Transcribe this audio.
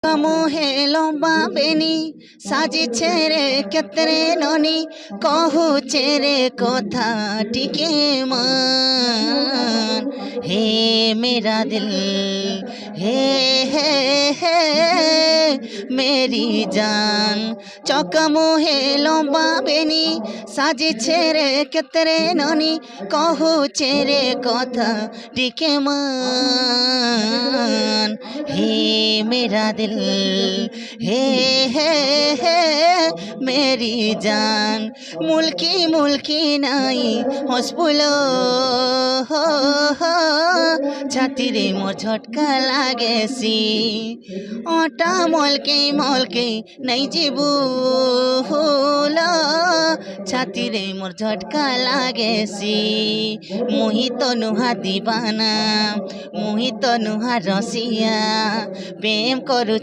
মোহে লম্বা বেনি সাজিছে রে কেতরে ননি কহুছে রে কথা টিকে মান হে মেরা দিল হে হে হে মেরি জান চকা মোহে লম্বা বেনি সাজিছে রে কেতরে ননি কহুছে রে কথা টিকে মান হে मेरा दिल हे हे हे मेरी जान मुल्की मुल्की नाई हसपुलो हो हो छाती रे मोर झटका लागेसी ओटा मलके मलके नहीं जीबू होलो छाती रे मोर झटका लागेसी मोहित नुहा दीवाना मोहित नुहा रसिया प्रेम करू